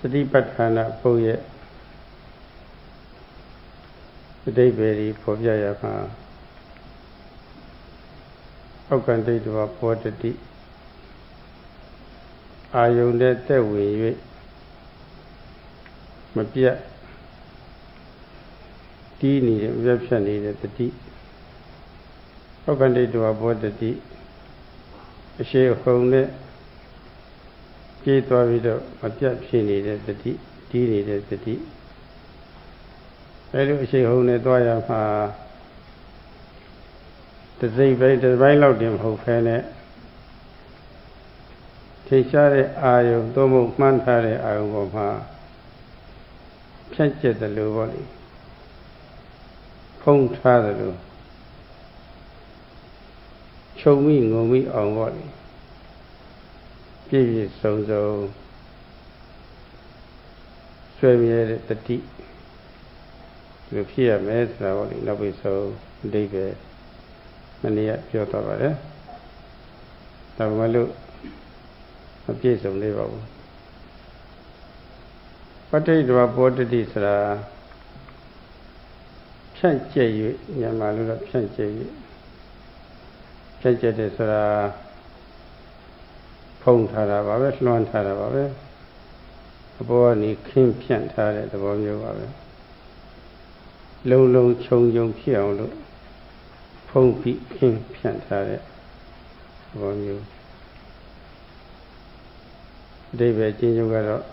Satipatthana Poye Deberi Povyayama Okandidwa Potati Ayunde Tewi Mapia Dini Repshani the Tati Okandidwa Potati She Hone Kitwa Vido Mapia Pini the Tati Dini the Tati I she Hone Doya the Zay the Railot him Hofene Tishare Ayo Domo Mantare Ayoma Change the Luvoli Pong Tadalu Show me no me on Wally Give you so Swim at the tea to appear mess now in so David Mania Piotr Tamalu a piece of liver. What did you report this? Change you, Yamalu, change you. Change it is Pong Tarababe, Lon Tarababe, a boy Kim Pian Tara, the bomb you are. Low Chong Yong Piano, Pong Kim Pian Tara, the bomb you. David Jinjogaro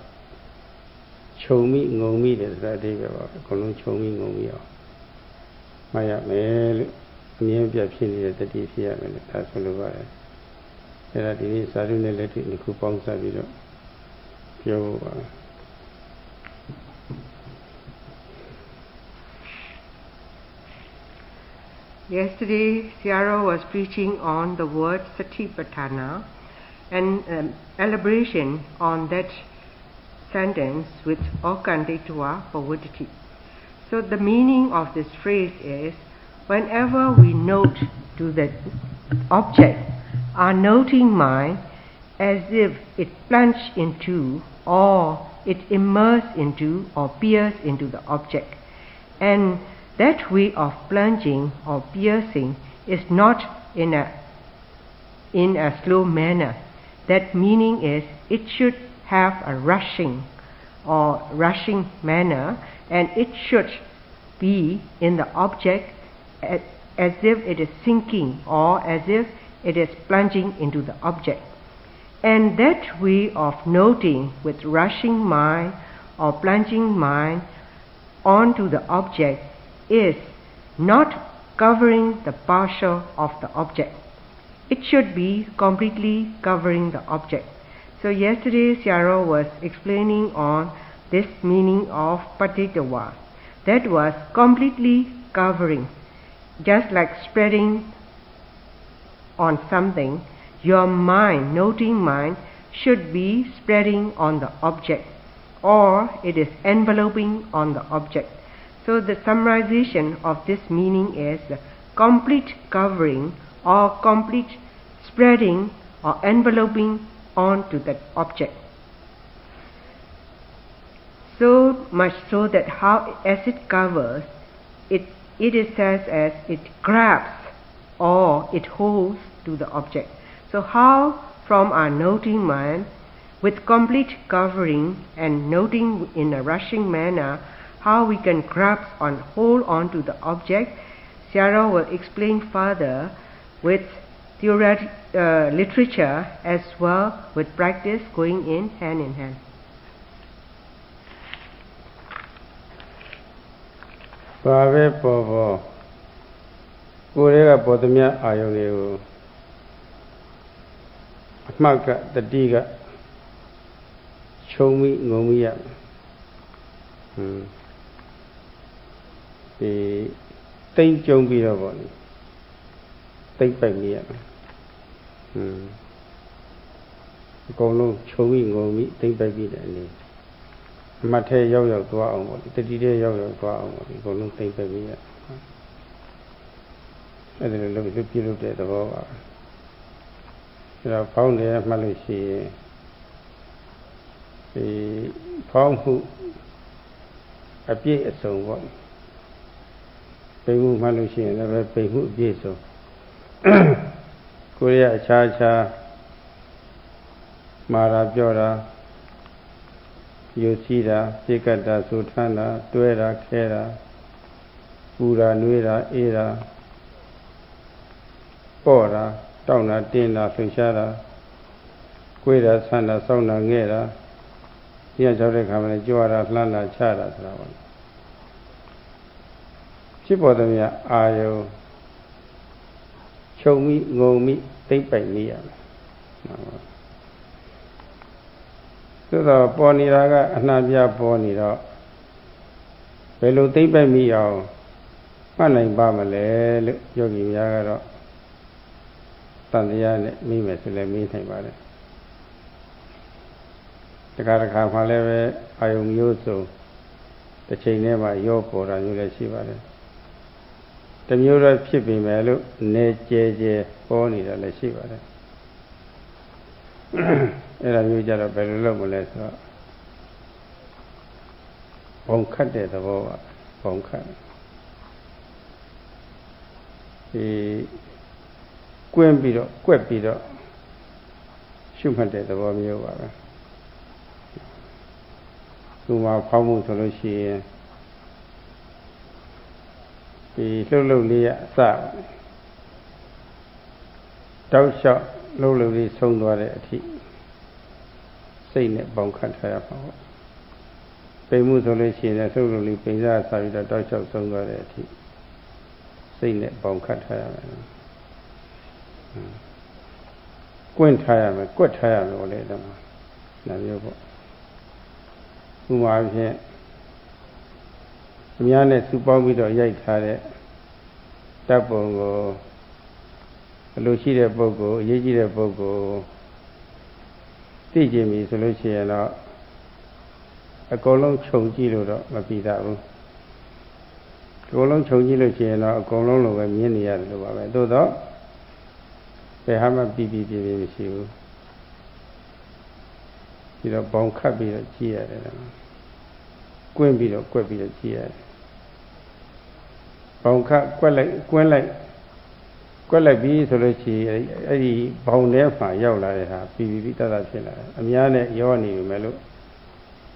show me no me is that David Colon show me no me. Maya Mel near Piapini at the DPM and the Tassalova. There are the Saruna let in the coupon Savido. Yesterday, Ciara was preaching on the word Satipatthana and elaboration on that sentence with Okanditwa Pavuditi. So the meaning of this phrase is, whenever we note to the object, our noting mind as if it plunged into or it immersed into or pierced into the object. And that way of plunging or piercing is not in a slow manner. That meaning is it should have a rushing manner, and it should be in the object as if it is sinking or as if it is plunging into the object. And that way of noting with rushing mind or plunging mind onto the object is not covering the partial of the object. It should be completely covering the object. So yesterday Ciara was explaining on this meaning of patitawa. That was completely covering. Just like spreading on something, your mind, noting mind, should be spreading on the object, or it is enveloping on the object. So the summarization of this meaning is complete covering or complete spreading or enveloping onto that object. So much so that how as it covers, it is as it grabs or it holds to the object. So how from our noting mind, with complete covering and noting in a rushing manner, how we can grasp and hold on to the object, Ciara will explain further with theoretic literature as well with practice going in hand. Bave Povo Urega Bodamia Ayoneo Maka the Diga Show me no me The thing don't be the one. Think by me. Go no show me no me, think by me. Mate Yo to our own, the day Yo to our own, go no think by me. I didn't look at the look at the wall. You know, found there Malaysia ဖောင်းမှုအပြည့်အစုံပေါ့ပိန်မှုမှလို့ရှိရင်လည်းပဲပိန်မှုအပြည့်စုံကိုယ်ရအခြားခြားမာတာပြောတာယူစီတာစိတ်ကတာဆိုထမ်းတာတွဲတာခဲတာပူတာနွေးတာအေးတာပေါ့တာတောင်းတာတင်းတာလှုပ်ရှားတာကိုယ်တာဆန်းတာစောင်းတာငဲ့တာညကြောက်တဲ့ခါမှာလည်းကြွားတာလှမ်းတာချတာဆိုတာပေါ့ဖြစ်ပေါ်တဲ့မြတ်အာယုခြုံမိငုံမိသိမ့်ပိုက်မိရမယ်သို့တော့ပေါ်နေတာကအနှံ့ပြပေါ်နေတော့ဘယ်လိုသိမ့်ပိုက်မိအောင်မှတ်နိုင်ပါမလဲလို့ယောဂီများကတော့တန်တရားနဲ့မိမယ်ဆိုလည်းမိနိုင်ပါတယ်တခါမှလည်းပဲအာယုံမျိုးစုံတစ်ချိန်ထဲမှာရောပေါ်တာမျိုးလည်းရှိပါတယ်တမျိုးတော့ဖြစ်ပြီမယ်လို့နေကြဲပေါ်နေတာလည်းရှိပါတယ်အဲ့ဒါမျိုးကြတော့ဘယ်လိုလုပ်မလဲဆိုတော့ဘုံခတ်တဲ့သဘောပါဘုံခတ်ကွင်းပြီးတော့ကွက်ပြီးတော့ရှုမှတ်တဲ့သဘောမျိုးပါပဲသူမှာဖောက်မှုဆိုလို့ရှိရင်ဒီလှုပ်လေးရအစတောက်လျှောက်လှုပ်လေးဆုံးသွားတဲ့အထိစိတ်နဲ့ပေါင်းခတ်ထားရပါဘူးပိန်မှုဆိုလို့ရှိရင်လည်းလှုပ်လေးပိန်စားစားပြီးတော့တောက်လျှောက်ဆုံးသွားတဲ့အထိစိတ်နဲ့ပေါင်းခတ်ထားရမယ်ကွင့်ထားရမယ်ကွက်ထားရမယ်လေဒါမှနာမျိုးပေါ့ဥပမာဖြင့်အများနဲ့စုပေါင်းပြီးတော့ရိုက်ထားတဲ့တပ်ပုံကိုအလိုရှိတဲ့ပုဂ္ဂိုလ်အရေးကြီးတဲ့ပုဂ္ဂိုလ်သိကျင်ပြီဆိုလို့ရှိရင်တော့အကုန်လုံးခြုံကြည့်လို့တော့မပြီးတာဘူးအကုန်လုံးခြုံကြည့်လို့ရှိရင်တော့အကုန်လုံးလိုပဲမြင်နေရတယ်လို့ပါပဲသို့တော့ဘယ်ဟာမှပြီးမရှိဘူးပြီးတော့ပေါင်ခတ်ပြီးတော့ကြည့်ရတယ်ကွင်းပြီးတော့ကွက်ပြီးတော့ကြည့်ရတယ်ပေါင်ခတ်ကွက်လိုက်ကွင်းလိုက်ကွက်လိုက်ပြီးဆိုလို့ရှိရင်အဲ့ဒီဘောင်ထဲမှာရောက်လာတဲ့ဟာပြီးတတ်ဖြစ်လာတယ်အများနဲ့ရောနေပြီမဲ့လို့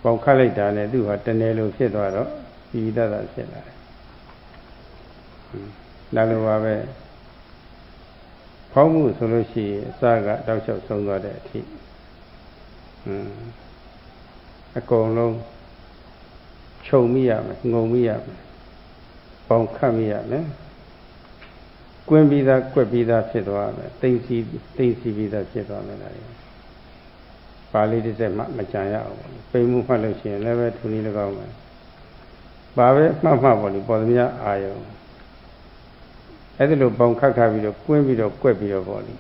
ပေါင်ခတ်လိုက်တာနဲ့သူ့ဟာတနယ်လိုဖြစ်သွားတော့ပြီးတတ်ဖြစ်လာတယ်ဒါလိုပါပဲဖောက်မှုဆိုလို့ရှိရင်အစကတောက်လျှောက်ဆုံးသွားတဲ့အထိအကုန်လုံးခြုံမိရမယ်ငုံမိရမယ်ပေါင်ခတ်မိရမယ်ကွင်းပြီးသားကွက်ပြီးသားဖြစ်သွားမယ်သိစီပြီးသားဖြစ်သွားမယ်လားပါဠိတစ်ဆက်မှမကြံရအောင်ပိန်မှုမှတ်လို့ရှိရင်လည်းပဲထူနည်း၎င်းပဲဘာပဲမှတ်ပေါ့လေပေါ်သမျှအာယုံအဲ့ဒါလိုပေါင်ခတ်ပြီးတော့ကွင်းပြီးတော့ကွက်ပြီးတော့ပေါ့လေ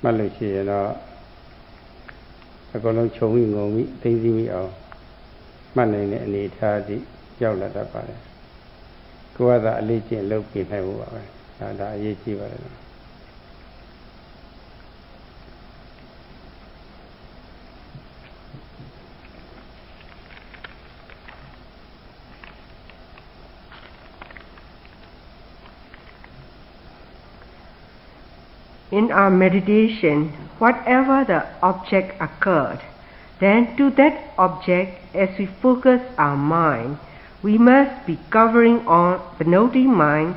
မှတ်လို့ရှိရင်တော့အကုန်လုံးခြုံမိငုံမိသိစီမိအောင်မှတ်နိုင်တဲ့အနေအထားအထိရောက်လာတတ်ပါတယ်ကိုယ်ကသာအလေးကျင့်လုပ်ပြနိုင်ဖို့ပါပဲဒါအရေးကြီးပါတယ် In our meditation, whatever the object occurred, then to that object, as we focus our mind, we must be covering on the noting mind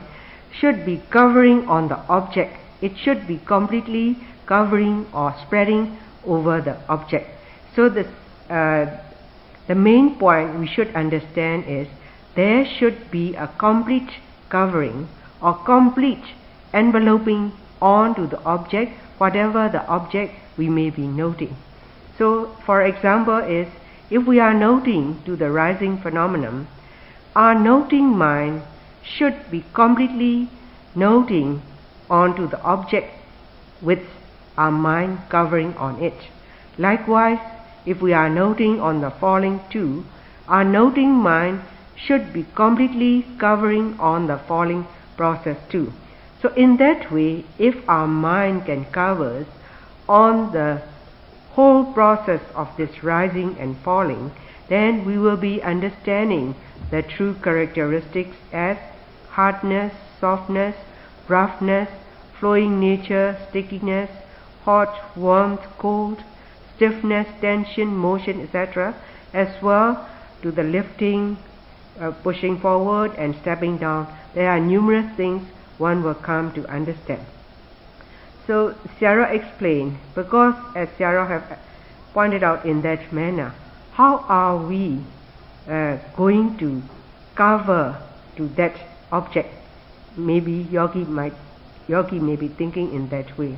should be covering on the object. It should be completely covering or spreading over the object. So the main point we should understand is there should be a complete covering or complete enveloping onto the object, whatever the object we may be noting. So, for example, is if we are noting to the rising phenomenon, our noting mind should be completely noting onto the object with our mind covering on it. Likewise, if we are noting on the falling too, our noting mind should be completely covering on the falling process too. So in that way, if our mind can cover on the whole process of this rising and falling, then we will be understanding the true characteristics as hardness, softness, roughness, flowing nature, stickiness, hot, warmth, cold, stiffness, tension, motion, etc., as well to the lifting, pushing forward and stepping down. There are numerous things one will come to understand. So Sarah explained, because as Sarah have pointed out in that manner, how are we going to cover to that object? Maybe yogi may be thinking in that way.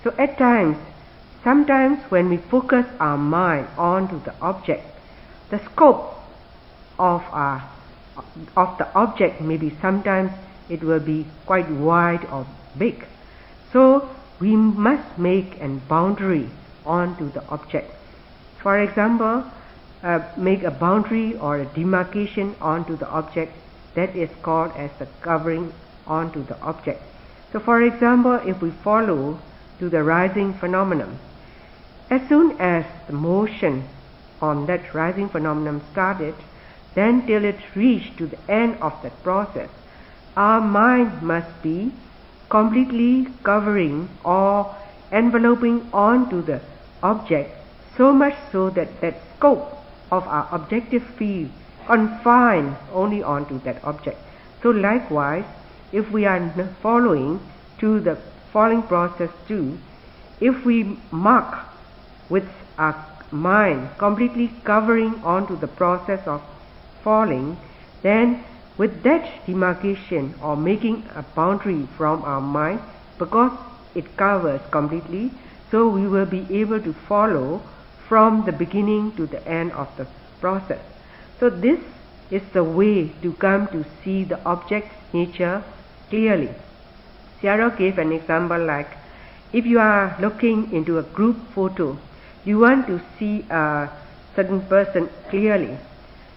So at times, sometimes when we focus our mind onto the object, the scope of the object maybe sometimes it will be quite wide or big. So we must make a boundary onto the object. For example, make a boundary or a demarcation onto the object. That is called as the covering onto the object. So for example, if we follow to the rising phenomenon, as soon as the motion on that rising phenomenon started, then till it reached to the end of that process, our mind must be completely covering or enveloping onto the object, so much so that that scope of our objective field confined only onto that object. So likewise, if we are following to the falling process too, if we mark with our mind completely covering onto the process of falling, then with that demarcation or making a boundary from our mind, because it covers completely, so we will be able to follow from the beginning to the end of the process. So this is the way to come to see the object's nature clearly. Sarah gave an example like, if you are looking into a group photo, you want to see a certain person clearly.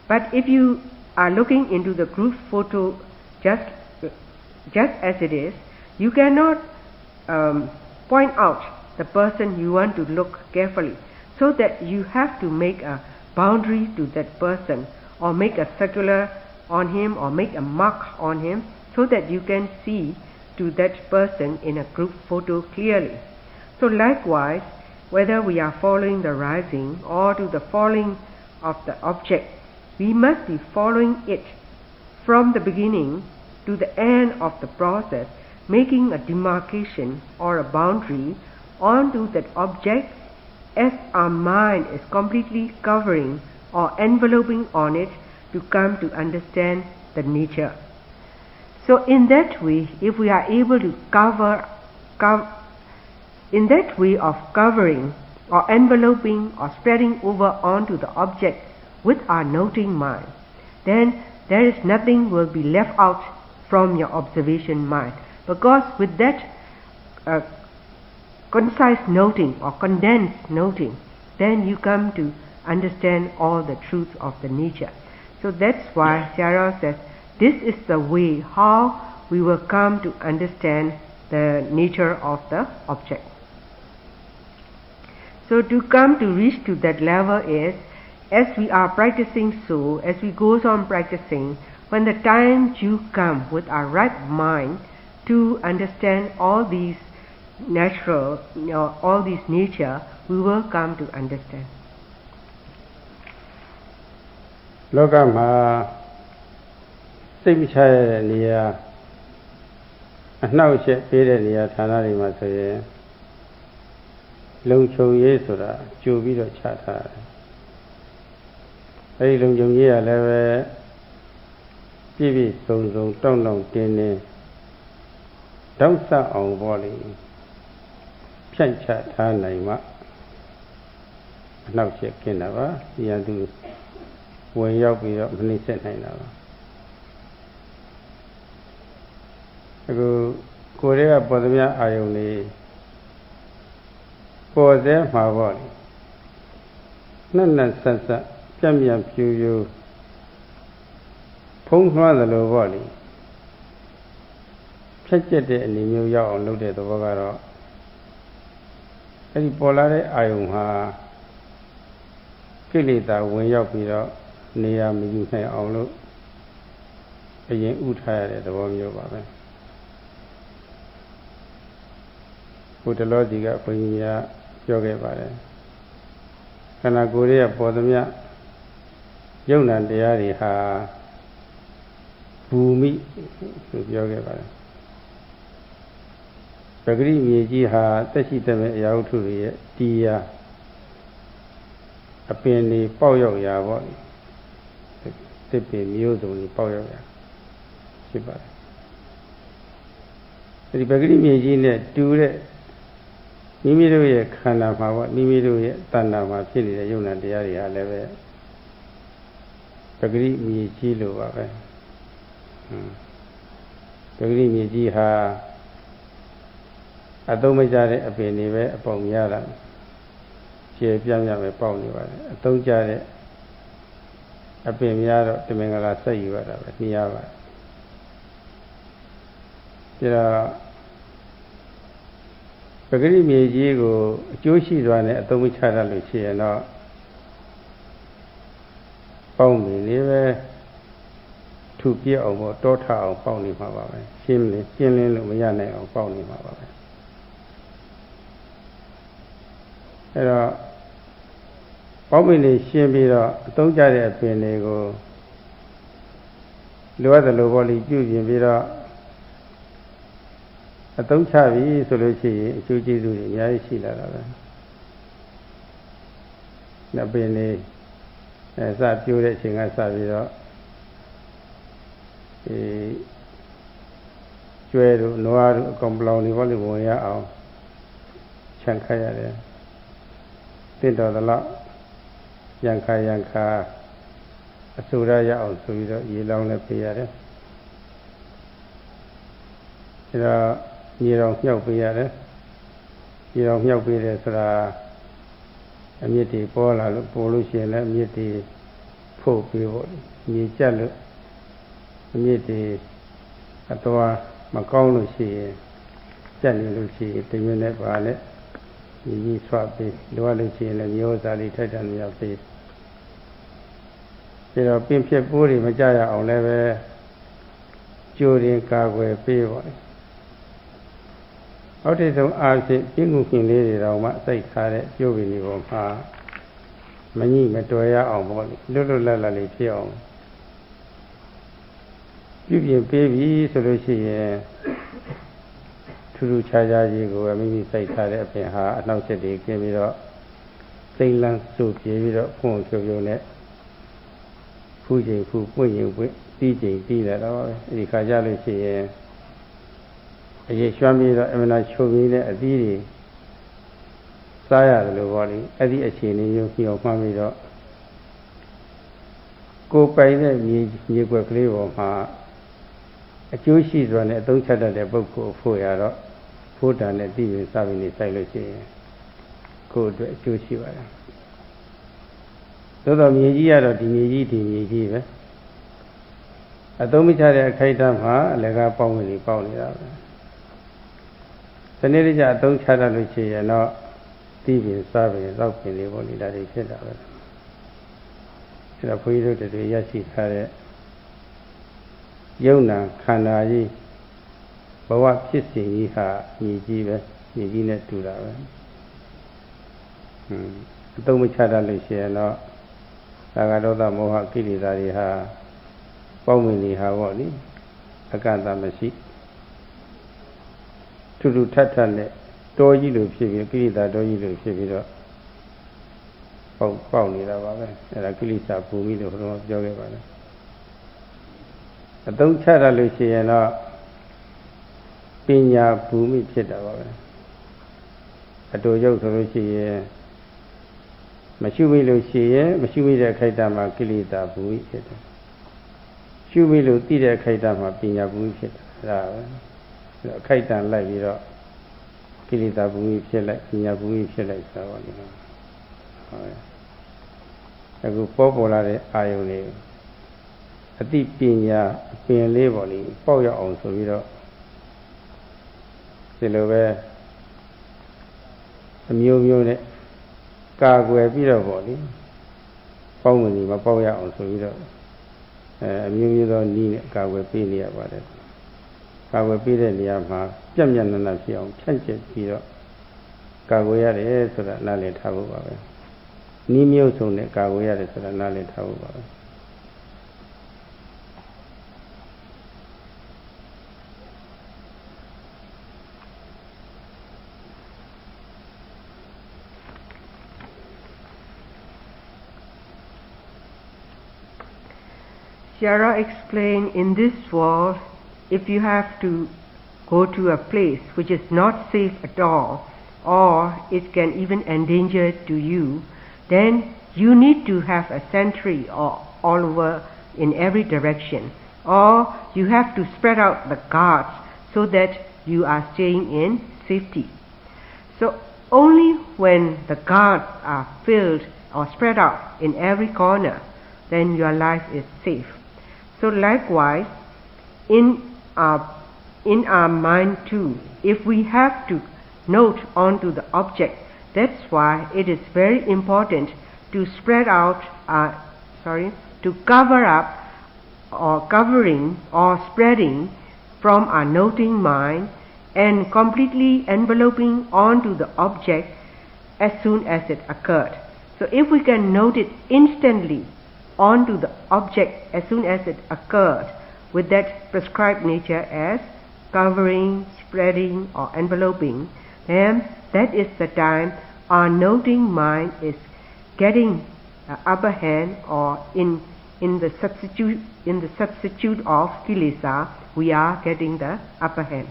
But if you are looking into the group photo just as it is, you cannot point out the person you want to look carefully. So that you have to make a boundary to that person, or make a circular on him, or make a mark on him, so that you can see to that person in a group photo clearly. So likewise, whether we are following the rising or to the falling of the object, we must be following it from the beginning to the end of the process, making a demarcation or a boundary onto that object as our mind is completely covering or enveloping on it to come to understand the nature. So in that way, if we are able to in that way of covering or enveloping or spreading over onto the object with our noting mind, then there is nothing will be left out from your observation mind, because with that concise noting or condensed noting, then you come to understand all the truth of the nature. So that's why Sarah says this is the way how we will come to understand the nature of the object. So to come to reach to that level is, as we are practicing so, as we goes on practicing, when the time you come with our right mind to understand all these natural, all these nature, we will come to understand. လောကမှာစိတ်မချရတဲ့နေရာအနှောက်အယှက်ပေးတဲ့နေရာဌာနတွေမှာဆိုရင်လုံခြုံရေးဆိုတာကြိုပြီးတော့ချထားတယ်အဲဒီလုံခြုံရေးကလည်းပဲပြည့်ပြည့်စုံစုံတောင့်တောင့်တင်းတင်းတောက်ဆအောင်ပေါ့လေဖြန့်ချထားနိုင်မှအနှောက်အယှက်ကင်းတာပါဒီရန်သူဝင်ရောက်ပြီးတော့မနှိမ့်ဆက်နိုင်တာပါအခုကိုယ်တွေကပေါ်သမျှအာယုန်လေးပေါ်စေမှာပေါ့လေနှစ်နှစ်ဆက်ဆက်ပြန့်ပြန့်ဖြူဖြူဖုံးထွားသလိုပေါ့လေဖြတ်ကျက်တဲ့အနေမျိုးရောက်အောင်လုပ်တဲ့သဘောကတော့ အဲ့ဒီပေါ်လာတဲ့အာယုံဟာကိလေသာဝင်ရောက်ပြီးတော့နေရာမယူနိုင်အောင်လို့အရင်ဥထားရတဲ့သဘောမျိုးပါပဲဘုဒ္ဓလောစီကဘုန်းကြီးများပြောခဲ့ပါတယ်ခန္ဓာကိုယ်ရဲ့ပေါ်သမျှယုံနာတရားတွေဟာဘူမိလို့ပြောခဲ့ပါတယ်ပဂရိမြေကြီးဟာတက်ရှိတဲ့မဲ့အရာဝတ္ထုတွေရဲ့တီးရာအပင်တွေပေါက်ရောက်ရာပေါ့တစ်ပင်မျိုးစုံတွေပေါက်ရောက်ရာဖြစ်ပါတယ်အဲဒီပဂရိမြေကြီးနဲ့တူတဲ့မိမိတို့ရဲ့ခန္ဓာမှာပေါ့မိမိတို့ရဲ့တဏ္ဍာမှာဖြစ်နေတဲ့ယုံနာတရားတွေဟာလည်းပဲပဂရိမြေကြီးလိုပါပဲပဂရိမြေကြီးဟာအသုံးမကျတဲ့အပင်တွေပဲအပေါက်များတာခြေပြပြပဲပေါက်နေပါတယ်အသုံးကျတဲ့အပင်များတော့တမင်္ဂလာဆက်ယူရတာပဲနှီးရပါတယ်ဒါပဂရိမြေကြီးကိုအကျိုးရှိစွာနဲ့အသုံးမချတတ်လို့ရှိရင်တော့ပေါက်နေလေပဲထူပြအောင်ပေါ့တောထအောင်ပေါက်နေမှာပါပဲရှင်းလင်းလို့မရနိုင်အောင်ပေါက်နေမှာပါပဲအဲ့တော့ပေါက်ပင်တွေရှင်းပြီးတော့အသုံးကျတဲ့အပင်တွေကိုလိုအပ်တယ်လို့ပေါ့လေပြုပြင်ပြီးတော့အသုံးချပြီဆိုလို့ရှိရင်အကျိုးကျေးဇူးတွေအများကြီးရှိလာတာပဲ။နှစ်ပင်လေးစပြိုးတဲ့အချိန်ကစပြီးတော့ကျွဲတို့နွားတို့အကောင်ပလောင်တွေပေါ့လေဝင်ရအောင်ခြံခိုင်းရတယ်။တင့်တော်သလောက်ရန်ခါအဆူရရအောင်ဆိုပြီးတော့ရေလောင်းလည်းပေးရတယ်။အဲတော့ရေတော်မြောက်ပေးရတယ်ရေတော်မြောက်ပေးတယ်ဆိုတာအမြင့်တွေပေါ်လာလို့ပေါ်လို့ရှိရင်လည်းအမြင့်တွေဖို့ပေးဖို့မြေကျက်လို့အမြင့်တွေအတော်မကောင်းလို့ရှိရင်ကျက်နေလို့ရှိရင်တမင်းနဲ့ပါနဲ့ကြီးဆွပေးလိုအပ်လို့ရှိရင်လည်းမျိုးစားလေးထိုက်တန်မြတ်ပေးပြီးတော့ပင်ဖြစ်ပိုးတွေမကြရအောင်လည်းပဲကြိုရင်ကာကွယ်ပေးပါအောက်ထိပ်ဆုံးအားဖြင့်ပြင်းကူခင်လေးတွေတောင်မှစိတ်ထားတဲ့ပြုတ်ပင်တွေပေါ်မှာမညှိမတွယ်ရအောင်ပေါ့လွတ်လွတ်လပ်လပ်လေးဖြစ်အောင်ပြုပြင်ပေးပြီဆိုလို့ရှိရင်ထူးထူးခြားခြားကြီးကိုမိမိစိတ်ထားတဲ့အပြင်ဟာအနှောက်အယှက်တွေကင်းပြီးတော့စိတ်လန်းစုပြေပြီးတော့ဖုံဖြုံဖြုံနဲ့ဖူးချိန်ဖူးပွင့်ရင်ပွင့်တီးချိန်တီးလာတော့အဲဒီခါကြလို့ရှိရင်အရေးရွှမ်းပြီးတော့အမှန်တရားချုပ်ပြီးတဲ့အသီးတွေစားရတယ်လို့ပြောလိအဲ့ဒီအခြေအနေမျိုးပြောင်းမှန်းပြီးတော့ကိုယ်ပိုင်တဲ့မြေကွက်ကလေးပေါ်မှာအကျိုးရှိစွာနဲ့အသုံးချတတ်တဲ့ပုဂ္ဂိုလ်ဖို့ရတော့ဖို့တန်နဲ့တည်ပြီးစားပြီးနေဆိုင်လို့ရှိရင်ကိုယ်အတွက်အကျိုးရှိပါတယ်သို့တော်မြေကြီးကတော့ဒီမြေကြီးပဲအသုံးမချတဲ့အခိုက်အတန့်မှာအလကားပေါင်းဝင်ပြီးပေါက်နေတာပဲစနစ်တကျအသုံးချတတ်လို့ရှိရင်တော့တီးပြီးစားပြီးတော့ပြင်လေးပေါ့လေဒါတွေဖြစ်တာပဲအဲ့တော့ဘုန်းကြီးတို့တွေရရှိထားတဲ့ယုံနာခန္ဓာကြီးဘဝဖြစ်စဉ်ကြီးဟာမြေကြီးပဲမြေကြီးနဲ့တူတာပဲအသုံးမချတတ်လို့ရှိရင်တော့သာဂဒေါသမောဟကိလေသာတွေဟာပေါင်းဝင်နေဟာပေါ့လေအကန့်အသတ်မရှိထူးထူးထပ်ထပ်နဲ့တောကြီးလိုဖြစ်ပြီးကိလေသာတောကြီးလိုဖြစ်ပြီးတော့ပေါက်နေတာပါပဲအဲ့ဒါကိလေသာပူပြီးလို့ဘုရားပြောခဲ့ပါတယ်အသုံးချရလို့ရှိရင်တော့ပညာဘူမိဖြစ်တာပါပဲအတူရုပ်ဆိုလို့ရှိရင်မရှိမိလို့ရှိရင်မရှိမိတဲ့အခိုက်အတန့်မှာကိလေသာဘူမိဖြစ်တယ်ရှုမိလို့သိတဲ့အခိုက်အတန့်မှာပညာဘူမိဖြစ်တာဒါပဲအခိုက်အတန့်လိုက်ပြီးတော့ကိလေသာဘူမိဖြစ်လိုက်ပညာဘူမိဖြစ်လိုက်ဆိုတာပါလေဟုတ်အခုပေါ်လာတဲ့အာယုန်လေးအသိပညာအပင်လေးပေါ့လေပေါက်ရောက်အောင်ဆိုပြီးတော့ဒီလိုပဲ အမျိုးမျိုးနဲ့ကာကွယ်ပြီးတော့ပေါ့လေပေါင်းမနေမပေါက်ရအောင်ဆိုပြီးတော့အမျိုးမျိုးသောနည်းနဲ့ကာကွယ်ပေးနေရပါတယ်ကာကွယ်ပေးတဲ့နေရာမှာပြတ်ပြတ်နက်နက်ဖြစ်အောင်ဖြန့်ကျက်ပြီးတော့ကာကွယ်ရတယ်ဆိုတာနားလည်ထားဖို့ပါပဲနည်းမျိုးစုံနဲ့ကာကွယ်ရတယ်ဆိုတာနားလည်ထားဖို့ပါပဲShara explained, in this world, if you have to go to a place which is not safe at all, or it can even endanger to you, then you need to have a sentry all over in every direction, or you have to spread out the guards so that you are staying in safety. So only when the guards are filled or spread out in every corner, then your life is safe. So likewise, in our mind too, if we have to note onto the object, that's why it is very important to spread out, to cover up or covering or spreading from our noting mind and completely enveloping onto the object as soon as it occurred. So if we can note it instantly onto the object as soon as it occurred with that prescribed nature as covering, spreading or enveloping, then that is the time our noting mind is getting upper hand, or in the substitute of kilesa, we are getting the upper hand.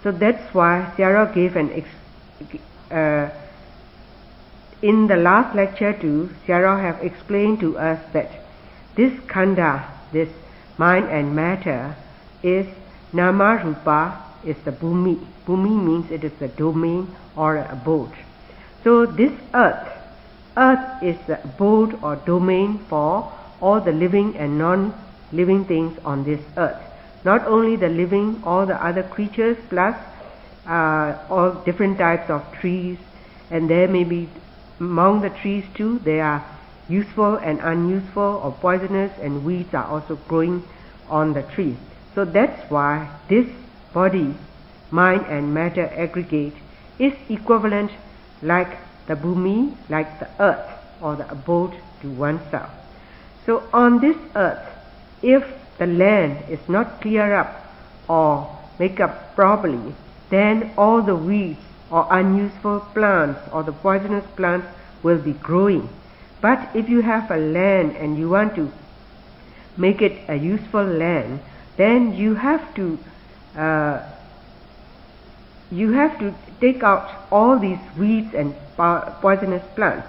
So that's why Shara gave in the last lecture too, Shara have explained to us that this khanda, this mind and matter, is nama rupa, is the bhumi. Bhumi means it is a domain or an abode. So this earth is the abode or domain for all the living and non-living things on this earth. Not only the living, all the other creatures, plus all different types of trees, and there may be among the trees too, they are useful and unuseful, or poisonous, and weeds are also growing on the tree. So that's why this body, mind and matter aggregate is equivalent like the bhumi, like the earth or the abode to oneself. So on this earth, if the land is not clear up or make up properly, then all the weeds or unuseful plants or the poisonous plants will be growing. But if you have a land and you want to make it a useful land, then you have to take out all these weeds and poisonous plants.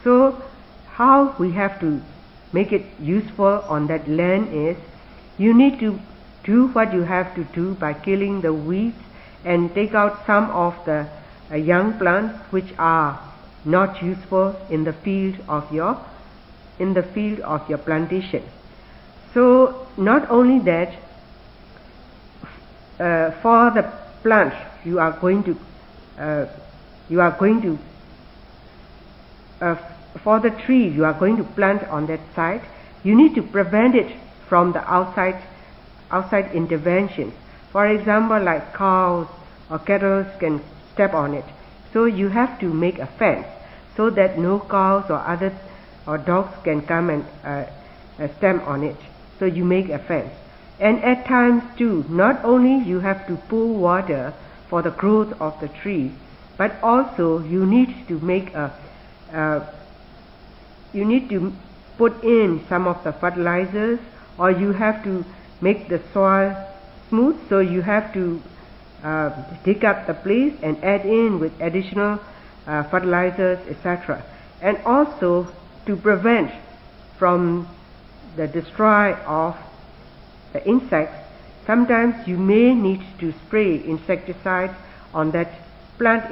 So how we have to make it useful on that land is, you need to do what you have to do by killing the weeds and take out some of the young plants which are not useful in the field of your plantation. So not only that, for the plant for the tree you are going to plant on that site, you need to prevent it from the outside interventions. For example, like cows or cattle can step on it. So you have to make a fence so that no cows or dogs can come and stamp on it. So you make a fence. And at times too, not only you have to pour water for the growth of the tree, but also you need to make you need to put in some of the fertilizers, or you have to make the soil smooth, so you have to dig up the place and add in with additional fertilizers, etc. And also to prevent from the destroy of the insects, sometimes you may need to spray insecticides on that plant,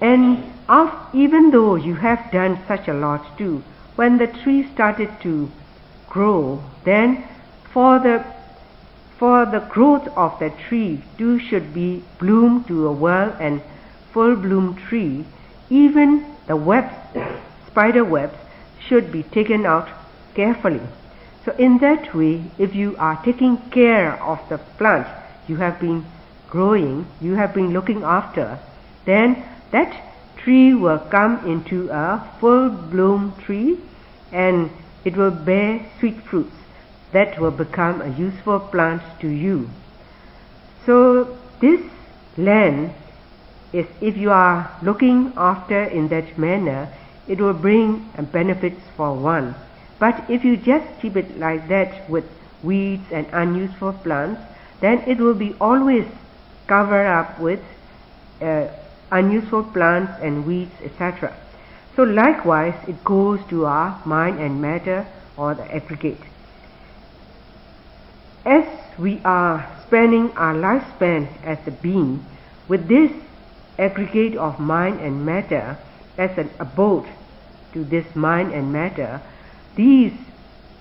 And even though you have done such a lot too, when the tree started to grow, then For the growth of the tree too should be bloom to a well and full bloom tree. Even the webs, spider webs, should be taken out carefully. So in that way, if you are taking care of the plant you have been growing, you have been looking after, then that tree will come into a full bloom tree and it will bear sweet fruits that will become a useful plant to you. So this land is, if you are looking after in that manner, it will bring benefits for one. But if you just keep it like that with weeds and unuseful plants, then it will be always covered up with unuseful plants and weeds, etc. So likewise it goes to our mind and matter, or the aggregate. As we are spending our lifespan as a being with this aggregate of mind and matter as an abode to this mind and matter, these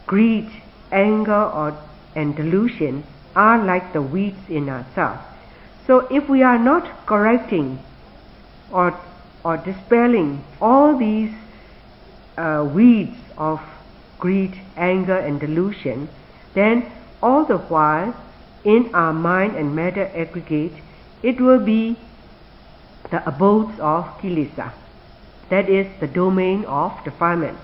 greed, anger and delusion are like the weeds in ourselves. So if we are not correcting or dispelling all these weeds of greed, anger and delusion, then all the while in our mind and matter aggregate, it will be the abodes of kilesa, that is the domain of defilements.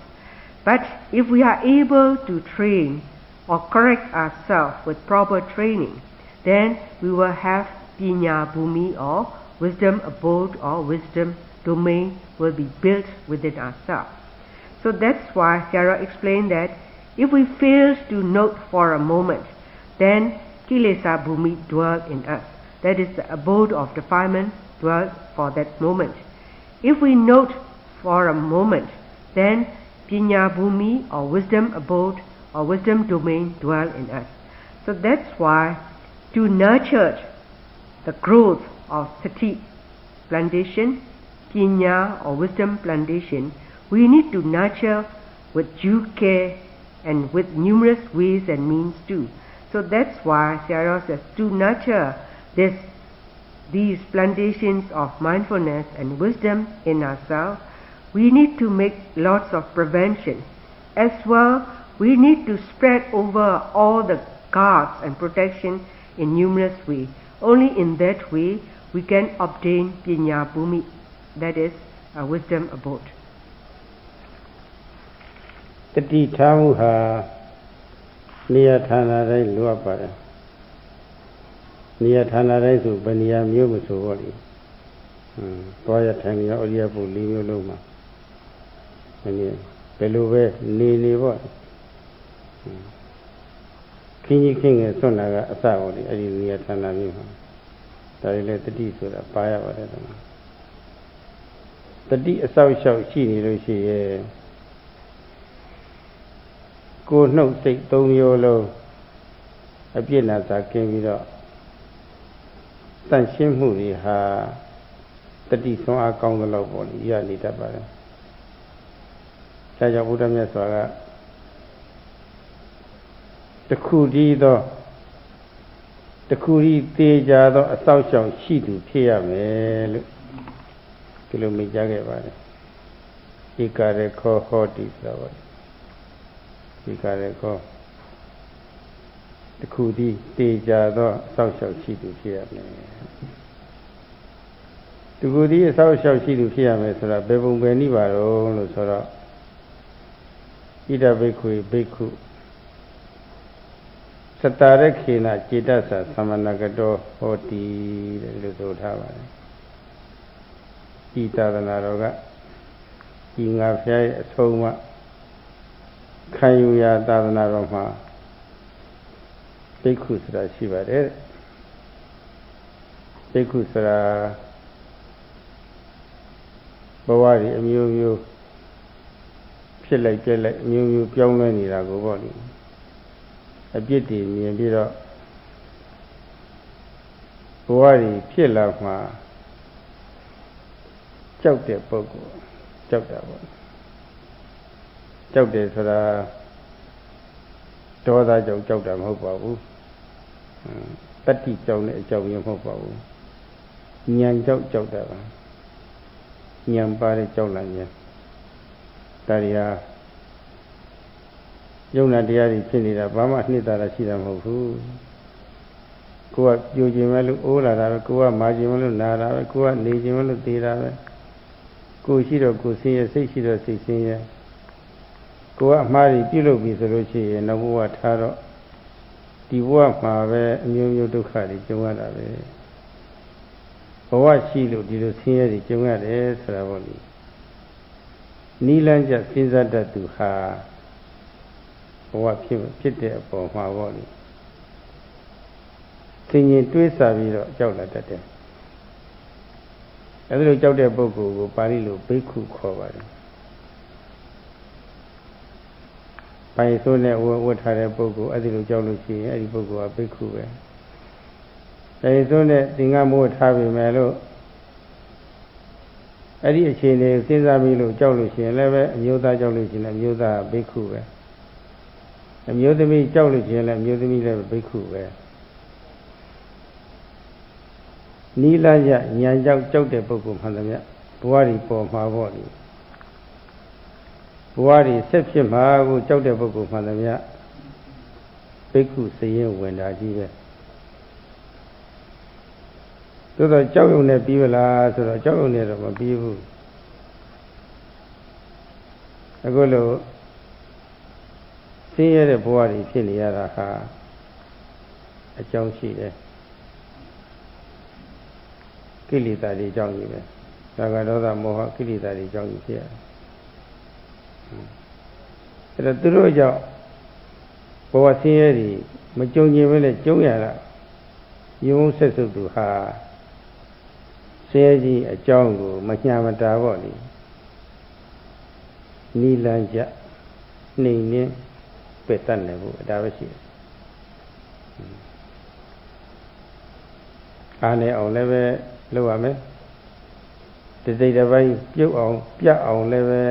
But if we are able to train or correct ourselves with proper training, then we will have Pinya Bhumi, or wisdom abode or wisdom domain will be built within ourselves. So that's why Sarah explained that if we fail to note for a moment, then Kilesa Bhumi dwell in us. That is the abode of defilement dwell for that moment. If we note for a moment, then Pinya Bhumi or wisdom abode or wisdom domain dwell in us. So that's why to nurture the growth of sati plantation, Pinya or wisdom plantation, we need to nurture with due care and with numerous ways and means too. So that's why Sayadaw says to nurture these plantations of mindfulness and wisdom in ourselves, we need to make lots of prevention. As well, we need to spread over all the guards and protection in numerous ways. Only in that way we can obtain Pinya Bhumi, that is a wisdom abode. Tati thamu ha niya thana dai luwa pada. Niya thana dai su baniya myo mu so bodi. Toya thang ya oriya pu li myo lo ma. Baniya belo be ni bo. Kinyi kinge sonna ga asa bodi adi niya thana myo ma. Da le tati soda pa ya bade da. Tati asaw shaw shi ni lo shi ye. ကိုယ်နှုတ်စိတ်သုံးမျိုးလုံးအပြည့်နဲ့သာကင်းပြီးတော့တန့်ရှင်းမှုတွေဟာတတိဆွမ်းအားကောင်းသလောက်ပေါ့လေရနေတတ်ပါတယ်။ဒါကြောင့်ဘုရားမြတ်စွာကတခုတည်းသေးကြသောအဆောက်အအုံရှိသူဖြစ်ရမယ်လို့ဒီလိုမိကြားခဲ့ပါတယ်။ဧကရခောဟောတိဆိုတော့ဒီကရကောတခုတည်းတေကြသောအဆောက်အအုံရှိသူဖြစ်ရမယ်တခုတည်းအဆောက်အအုံရှိသူဖြစ်ရမယ်ဆိုတော့ဘယ်ပုံပဲနိဗ္ဗာန်လို့ဆိုတော့ဣဒဘိက္ခုဘိက္ခုသတ္တရခေနចេတ္တသသမဏဂတောဟောတိတဲ့လို့ဆိုထားပါတယ်ဤသာသနာတော်ကဤငါဖျားရဲ့အဆုံးအမခံယူရာသာသနာတော်မှာဘိက္ခုဆိုတာရှိပါတယ်ဘိက္ခုဆိုတာဘဝကြီးအမျိုးမျိုးဖြစ်လိုက်ပြက်လိုက်အမျိုးမျိုးပြောင်းလဲနေတာကိုပေါ့လေအပြစ်တွေမြင်ပြီးတော့ဘဝကြီးဖြစ်လာမှကြောက်တဲ့ပုဂ္ဂိုလ်ကြောက်တာပေါ့ကြောက်တယ်ဆိုတာဒေါသကြောင့်ကြောက်တာမဟုတ်ပါဘူး တတ္တိကြောင့်နဲ့အကြောင်းရမဟုတ်ပါဘူးဉာဏ်ကြောင့်ကြောက်တာပါဉာဏ်ပါတဲ့ကြောက်လာဉာဏ်ဒါရီဟာယုံနာတရားတွေဖြစ်နေတာဘာမှနှစ်သာရရှိတာမဟုတ်ဘူးကိုကပြိုခြင်းပဲလို့အိုးလာတာပဲကိုကမာခြင်းပဲလို့နာတာပဲကိုကနေခြင်းပဲလို့သေတာပဲကိုရှိတော့ကိုဆင်းရဲစိတ်ရှိတော့စိတ်ဆင်းရဲကိုကအမှားကြီးပြုလုပ်ပြီဆိုလို့ရှိရင်နောက်ဘဝထားတော့ဒီဘဝမှာပဲအမျိုးမျိုးဒုက္ခတွေကြုံရတာပဲဘဝရှိလို့ဒီလိုဆင်းရဲတွေကြုံရတယ်ဆိုတာပေါ့လေနိလန်းကျစဉ်းစားတတ်သူဟာဘဝဖြစ်တဲ့အပေါ်မှာပေါ့လေသင်ရင်တွေးစားပြီးတော့ကြောက်လာတတ်တယ်အဲဒီလိုကြောက်တဲ့ပုဂ္ဂိုလ်ကိုပါဠိလိုဘိက္ခုခေါ်ပါတယ်ပိုင်ဆိုးနဲ့ဝတ်ထားတဲ့ပုဂ္ဂိုလ်အဲဒီလိုကြောက်လို့ရှိရင်အဲဒီပုဂ္ဂိုလ်ကဘိက္ခုပဲပိုင်ဆိုးနဲ့သင်္ကန်းမိုးထားပြီမယ်လို့အဲ့ဒီအခြေအနေကိုစဉ်းစားပြီးလို့ကြောက်လို့ရှိရင်လည်းပဲအမျိုးသားကြောက်လို့ရှိရင်လည်းအမျိုးသားဘိက္ခုပဲအမျိုးသမီးကြောက်လို့ရှိရင်လည်းအမျိုးသမီးလည်းဘိက္ခုပဲနီလာရဉာဏ်ကြောက်တဲ့ပုဂ္ဂိုလ်မှန်သမျှဘဝတွေပေါ်မှာပေါ့လေဘဝတွေဆက်ဖြစ်မှာကိုကြောက်တဲ့ပုဂ္ဂိုလ်မှန်သမျှဘိက္ခုစရင်ဝင်တာကြီးပဲသို့တော့ကြောက်ရွံ့နဲ့ပြီးဗလားဆိုတော့ကြောက်ရွံ့နဲ့တော့မပြီးဘူးအခုလိုဆင်းရဲတဲ့ဘဝတွေဖြစ်နေရတာဟာအကြောင်းရှိတယ်ကိလေသာတွေကြောင့်ကြီးပဲဒါကဒေါသမောဟကိလေသာတွေကြောင့်ကြီးဖြစ်ရတယ်အဲ့တော့သူတို့ကြောင့်ဘဝဆင်းရဲတွေမကြုံကျင်ပဲနဲ့ကြုံရတာယုံဆက်စုပ်သူဟာဆင်းရဲကြီးအကြောင်းကိုမညာမတာပေါ့လေနိလန်းကြနှိမ်နှင်းပယ်တတ်နိုင်ဖို့ဒါပဲရှိတယ်အားနဲ့အောင်လည်းပဲလုပ်ရမယ်တစိတ်တစ်ပိုင်းပြုတ်အောင်ပြတ်အောင်လည်းပဲ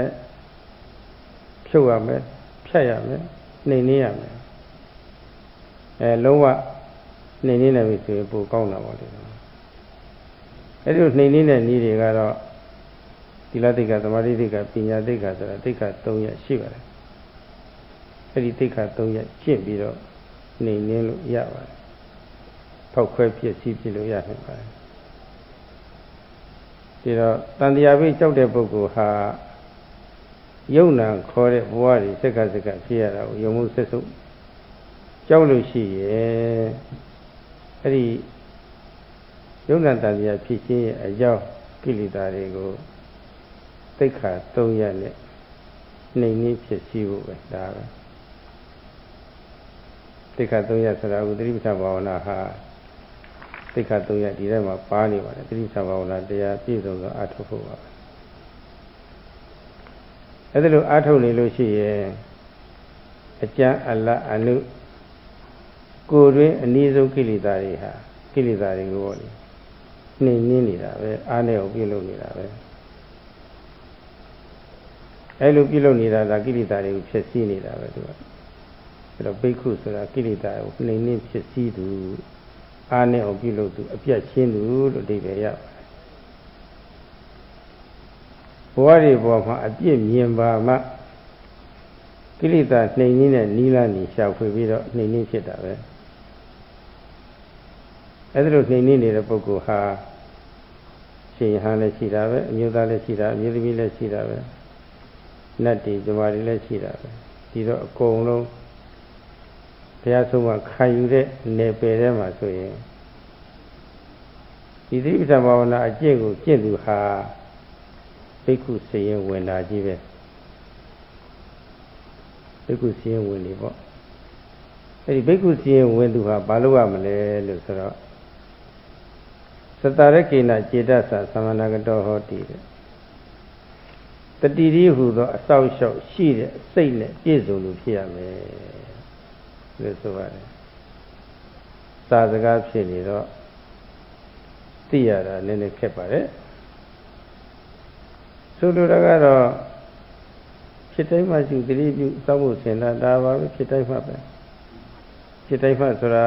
ဖြုတ်ရမယ်ဖြတ်ရမယ်နှိမ်နှင်းရမယ်လုံးဝနှိမ်နှင်းနိုင်ပြီဆိုရင်ပိုကောင်းတာပေါ့လေအဲ့ဒီနှိမ်နှင်းတဲ့နည်းတွေကတော့သီလသိက္ခာသမာဓိသိက္ခာပညာသိက္ခာဆိုတာသိက္ခာ၃ရပ်ရှိပါတယ်အဲ့ဒီသိက္ခာ၃ရပ်ကျင့်ပြီးတော့နှိမ်နှင်းလို့ရပါတယ်ဖောက်ခွဲဖြစ်စီးဖြစ်လို့ရနိုင်ပါတယ်ဒီတော့တန်တရားပြီးကြောက်တဲ့ပုဂ္ဂိုလ်ဟာယုံနာခေါ်တဲ့ဘဝတွေစက္ကစက္ကဖြစ်ရတာကိုယုံမှုဆက်စုပ်ကြောက်လို့ရှိရဲ့အဲ့ဒီယုံနာတန်တရားဖြစ်ခြင်းရဲ့အကြောင်းကိလေသာတွေကိုသိက္ခာ၃ရပ်နဲ့နှိမ်နှင်းဖြစ်စီဖို့ပဲဒါပဲသိက္ခာ၃ရပ်ဆိုတာကသတိပဋ္ဌာန်ဘာဝနာဟာသိက္ခာ၃ရပ်ဒီထဲမှာပါနေပါတယ်သတိပဋ္ဌာန်ဘာဝနာတရားပြည့်စုံသောအားထုတ်ဖို့ပါပဲအဲ့ဒါလိုအားထုတ်နေလို့ရှိရင်အကျမ်းအလတ်အနုကိုယ်တွင်အနည်းဆုံးကိလေသာတွေဟာကိလေသာတွေကိုပေါ့လေနှိမ်နှင်းနေတာပဲအားနဲ့အောင်ပြုလုပ်နေတာပဲအဲ့လိုပြုလုပ်နေတာဒါကိလေသာတွေကိုဖြည့်ဆည်းနေတာပဲသူကအဲ့တော့ဘိက္ခုဆိုတာကိလေသာကိုနှိမ်နှင်းဖြည့်ဆည်းသူအားနဲ့အောင်ပြုလုပ်သူအပြတ်ချင်းသူလို့အဓိပ္ပာယ်ရပါတယ်ဘဝတွေပေါ်မှာအပြစ်မြင်ပါမှကိလေသာနှိမ်နှင်းတဲ့နိလန်းကြီးရှာဖွေပြီးတော့နှိမ်နှင်းဖြစ်တာပဲအဲ့ဒါလိုနှိမ်နှင်းနေတဲ့ပုဂ္ဂိုလ်ဟာရှင်ဟန်လည်းရှိတာပဲအမျိုးသားလည်းရှိတာအမျိုးသမီးလည်းရှိတာပဲနတ်တွေဇမားတွေလည်းရှိတာပဲဒီတော့အကုန်လုံးဘုရားဆုံးမခံယူတဲ့နယ်ပယ်ထဲမှာဆိုရင်ဒီသတိပဋ္ဌာန်ဘာဝနာအကျင့်ကိုကျင့်သူဟာဘိက္ခုစရင်ဝင်တာကြီးပဲဘိက္ခုစရင်ဝင်နေပေါ့အဲ့ဒီဘိက္ခုစရင်ဝင်သူဟာဘာလို့ရမလဲလို့ဆိုတော့သတ္တရကိဏចេတ္တသသမဏဂတောဟောတိတဲ့တတိတိဟူသောအဆောက်အအုံရှိတဲ့စိတ်နဲ့ပြည့်စုံလို့ဖြစ်ရမယ်လို့ဆိုပါတယ်သာစကားဖြစ်နေတော့သိရတာနည်းနည်းခက်ပါတယ်ဆိုလိုတာကတော့ဖြစ်တိုင်းမှရှိသတိပြုစောင့်ဖို့ဆင်တာဒါပါပဲဖြစ်တိုင်းမှပဲဖြစ်တိုင်းမှဆိုတာ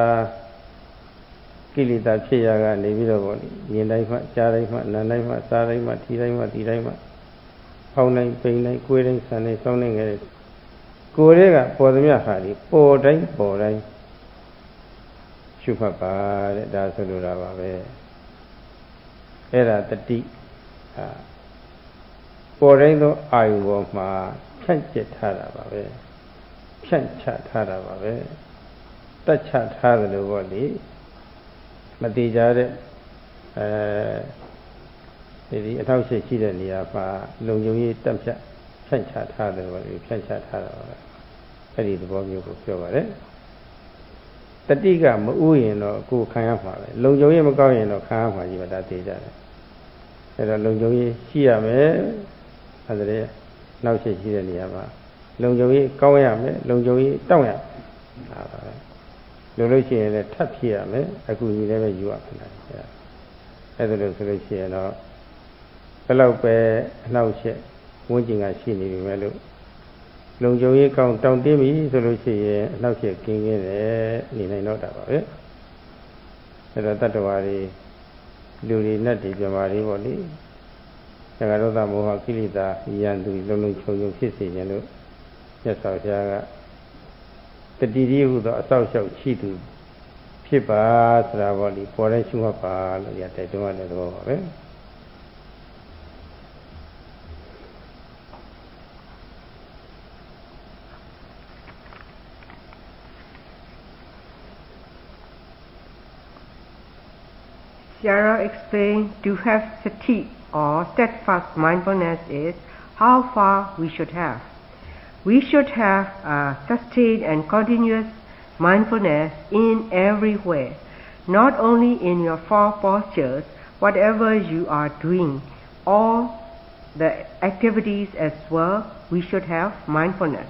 ကိလေသာဖြစ်ရာကနေပြီးတော့ဗောလေမြင်တိုင်းမှကြားတိုင်းမှနားတိုင်းမှစားတိုင်းမှထိတိုင်းမှဒီတိုင်းမှဖောင်းတိုင်းပိန်တိုင်းကိုယ်တိုင်းဆန်တိုင်းစောင်းတိုင်းငယ်ကိုယ်တွေကပေါ်သမျှဟာဒီပေါ်တိုင်းရှုမှတ်ပါတဲ့ဒါဆိုလိုတာပါပဲအဲ့ဒါတတိပေါ်တိုင်းသောအာယုပေါ်မှာဖြန့်ကျက်ထားတာပါပဲဖြန့်ချထားတာပါပဲတတ်ချထားတယ်လို့ပေါ့လေမတိကြတဲ့ဒီအထောက်အရှိတဲ့နေရာမှာလုံခြုံရေးတက်ဖြတ်ဖြန့်ချထားတယ်ပေါ့လေဖြန့်ချထားတာပါပဲအဲ့ဒီသဘောမျိုးကိုပြောပါတယ်တတိကမဥရင်တော့ကိုယ်ခံရမှာပဲလုံခြုံရေးမကောင်းရင်တော့ခံရမှာကြီးပဲဒါသိကြတယ်အဲ့တော့လုံခြုံရေးရှိရမယ်အဲ့ဒါလေနောက်ရှိတဲ့နေရာမှာလုံခြုံရေးကောင်းရမယ်လုံခြုံရေးတောင့်ရဟာပါပဲလို့ရှိရင်လည်းထပ်ဖြစ်ရမယ်အခုကြီးလည်းပဲယူရမှာအဲ့ဒါလို့ဆိုလို့ရှိရင်တော့ဘယ်လောက်ပဲအနောက်ရှက်ဝန်းကျင်ကရှိနေပြီမဲ့လို့လုံခြုံရေးကောင်းတောင့်တင်းပြီဆိုလို့ရှိရင်အနောက်ရှက်ကင်းတယ်နေနိုင်တော့တာပါပဲအဲ့တော့တတ္တဝါတွေလူတွေနဲ့တွေပြမာတွေပေါ့လေသံဃာရောသမောဟကိလေသာယံသူလုံခြုံဖြစ်စေခြင်းလို့မြတ်စွာဘုရားကတတိတိဟုသောအဆောက်အအုံရှိသူဖြစ်ပါဆိုတာပေါ့လေပေါ်တဲ့ရှုမှတ်ပါလို့ရတဲ့တုန်းကလည်းသဘောပါပဲShara explained to have sati or steadfast mindfulness is how far we should have. We should have a sustained and continuous mindfulness in everywhere, not only in your four postures, whatever you are doing, all the activities as well, we should have mindfulness.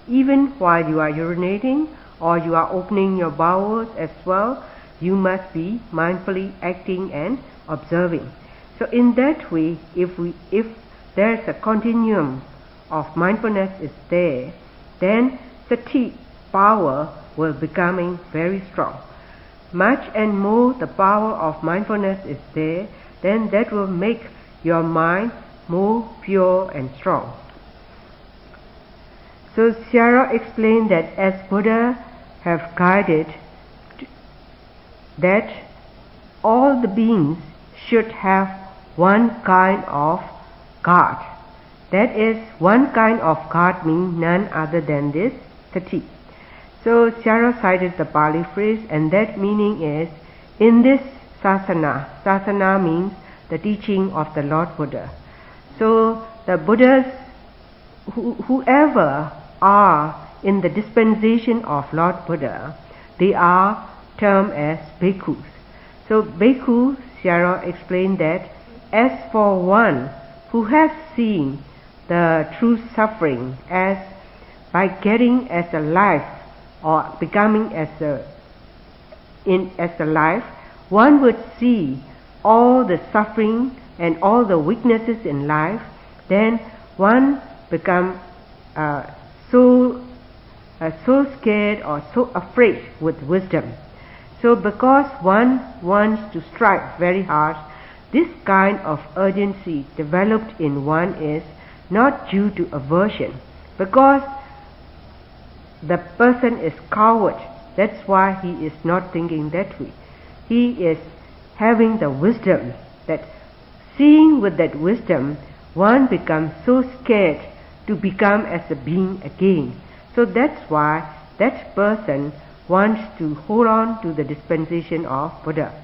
Even while you are urinating or you are opening your bowels as well, you must be mindfully acting and observing. So in that way, if there is a continuum of mindfulness is there, then sati power will becoming very strong. Much and more the power of mindfulness is there, then that will make your mind more pure and strong. So Shara explained that as Buddha have guided that all the beings should have one kind of God. That is, one kind of God means none other than this sati. So Shara cited the Pali phrase, and that meaning is, in this sasana means the teaching of the Lord Buddha. So the Buddhas, whoever are in the dispensation of Lord Buddha, they are termed as bhikkhus. So bhikkhu, Shara explained that as for one who has seen the true suffering as by getting as a life or becoming as a life, one would see all the suffering and all the weaknesses in life, then one become so scared or so afraid with wisdom. So because one wants to strike very hard, this kind of urgency developed in one is not due to aversion, because the person is coward. That's why he is not thinking that way. He is having the wisdom, that seeing with that wisdom, one becomes so scared to become as a being again. So that's why that person wants to hold on to the dispensation of Buddha.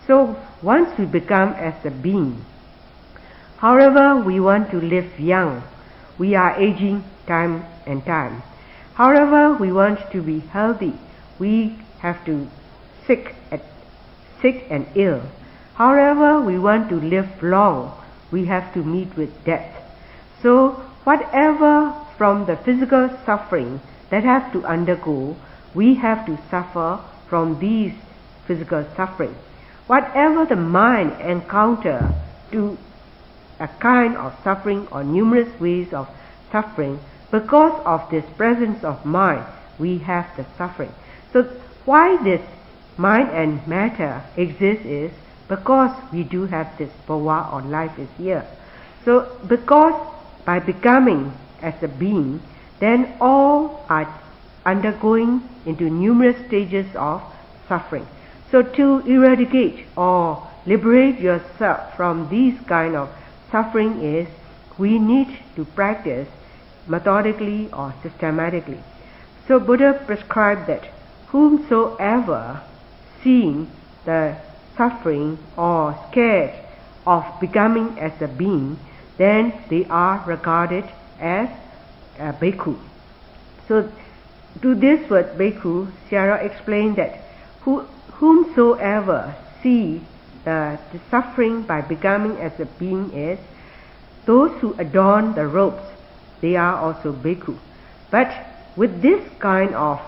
So once we become as a being, however we want to live young, we are aging time and time. However we want to be healthy, we have to sick and ill. However we want to live long, we have to meet with death. So whatever from the physical suffering that have to undergo, we have to suffer from these physical suffering. Whatever the mind encounter to a kind of suffering or numerous ways of suffering, because of this presence of mind, we have the suffering. So why this mind and matter exist is because we do have this bhava or life is here. So because by becoming as a being, then all are undergoing into numerous stages of suffering. So to eradicate or liberate yourself from these kind of suffering is we need to practice methodically or systematically. So Buddha prescribed that whomsoever seeing the suffering or scared of becoming as a being, then they are regarded as a bhikkhu. So to this word bhikkhu, Sierra explained that whomsoever see the suffering by becoming as a being is those who adorn the robes, they are also bhikkhu. But with this kind of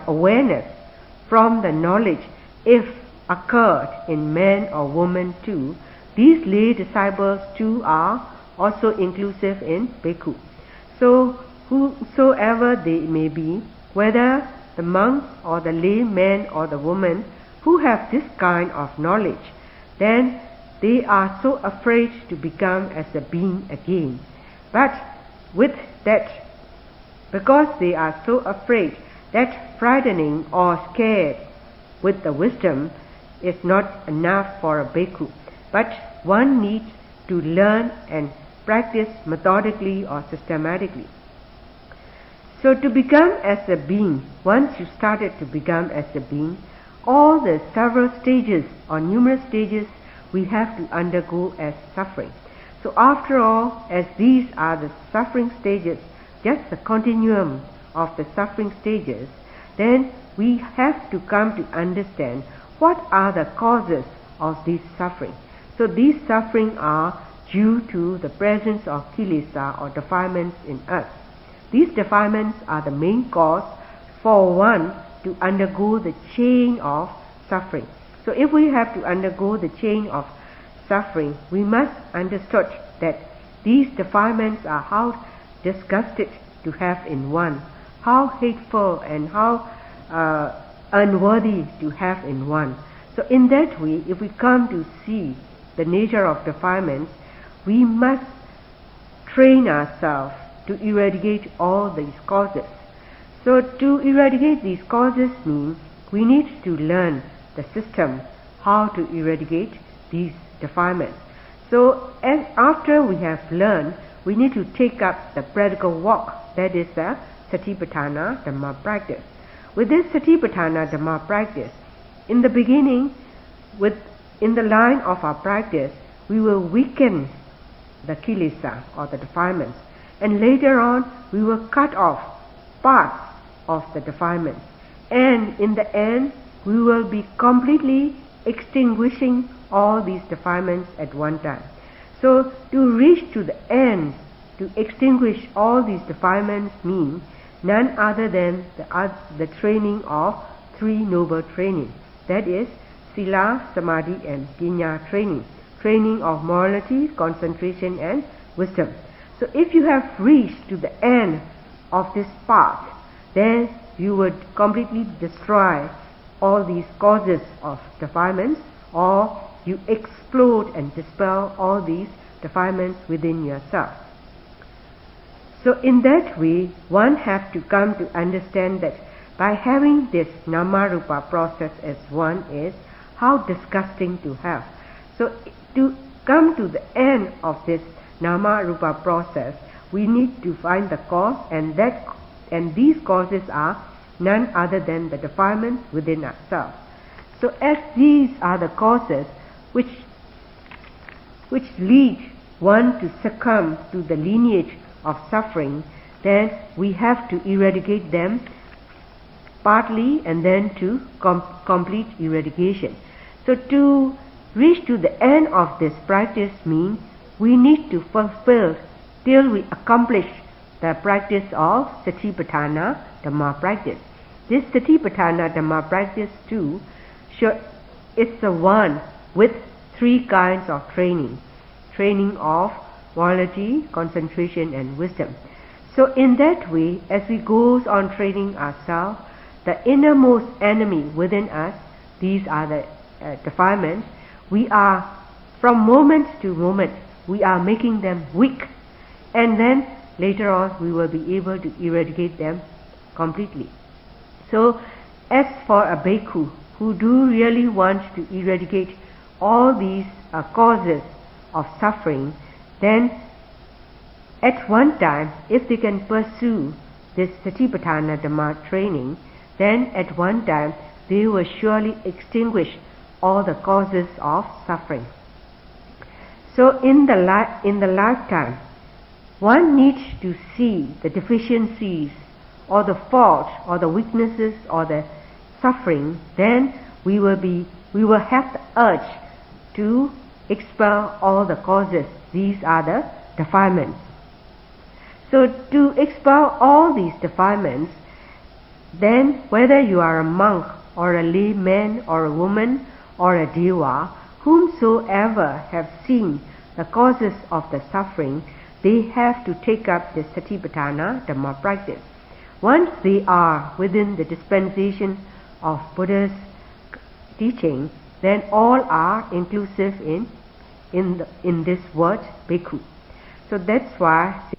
awareness from the knowledge, if occurred in man or woman too, these lay disciples too are also inclusive in bhikkhu. So whosoever they may be, whether the monk or the layman or the woman who have this kind of knowledge, then they are so afraid to become as a being again. But with that, because they are so afraid, that frightening or scared with the wisdom is not enough for a bhikkhu. But one needs to learn and practice methodically or systematically. So to become as a being, once you started to become as a being, all the several stages or numerous stages we have to undergo as suffering. So after all, as these are the suffering stages, just the continuum of the suffering stages, then we have to come to understand what are the causes of this suffering. So these suffering are due to the presence of kilesa or defilements in us. These defilements are the main cause for one to undergo the chain of suffering. So if we have to undergo the chain of suffering, we must understand that these defilements are how disgusted to have in one, how hateful and how unworthy to have in one. So in that way, if we come to see the nature of defilements, we must train ourselves to eradicate all these causes. So to eradicate these causes means we need to learn the system how to eradicate these defilements. So as after we have learned, we need to take up the practical walk, that is the Satipatthana Dhamma practice. With this Satipatthana Dhamma practice, in the beginning, in the line of our practice, we will weaken the kilesa or the defilements, and later on we will cut off parts of the defilements, and in the end we will be completely extinguishing all these defilements at one time. So to reach to the end, to extinguish all these defilements means none other than the training of three noble training, that is Sila, Samadhi and Panya training, training of morality, concentration and wisdom. So if you have reached to the end of this path, then you would completely destroy all these causes of defilements, or you explode and dispel all these defilements within yourself. So in that way, one has to come to understand that by having this nama-rupa process as one is how disgusting to have. So to come to the end of this nama-rupa process, we need to find the cause, and these causes are none other than the defilements within ourselves. So as these are the causes which lead one to succumb to the lineage of suffering, then we have to eradicate them partly and then to complete eradication. So to reach to the end of this practice means we need to fulfill till we accomplish the practice of Satipatthana Dhamma practice. This Satipatthana Dhamma practice too, it's the one with three kinds of training. Training of morality, concentration and wisdom. So in that way, as we go on training ourselves, the innermost enemy within us, these are the defilements, we are, from moment to moment, we are making them weak. And then later on we will be able to eradicate them completely. So as for a bhikkhu who do really want to eradicate all these causes of suffering, then at one time, if they can pursue this Satipatthana Dhamma training, then at one time they will surely extinguish all the causes of suffering. So in the lifetime, one needs to see the deficiencies or the fault or the weaknesses or the suffering, then we will have the urge to expel all the causes. These are the defilements. So to expel all these defilements, then whether you are a monk or a layman or a woman or a deva, whomsoever have seen the causes of the suffering, they have to take up the Satipatthana Dhamma practice. Once they are within the dispensation of Buddha's teaching, then all are inclusive in this word bhikkhu. So that's why